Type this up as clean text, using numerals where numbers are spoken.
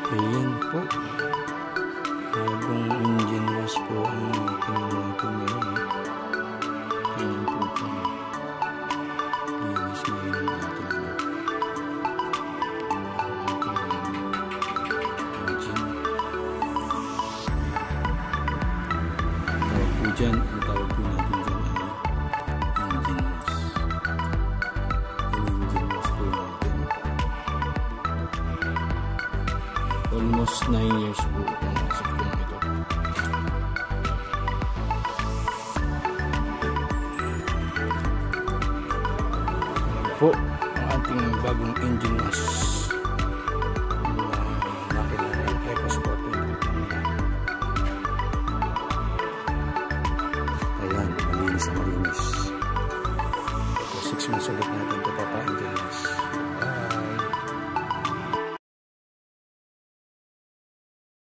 Ayan po. Bagong engine wash po ang pinulutin ngayon. Ayan po po. Linis ngayon ang ating engine. Tawag po dyan. Ang tawag po natin dyan ay engine wash. Ang engine wash po natin. Almost 9 years po itong sasakyan ito. Po ang ating bagong engine wash.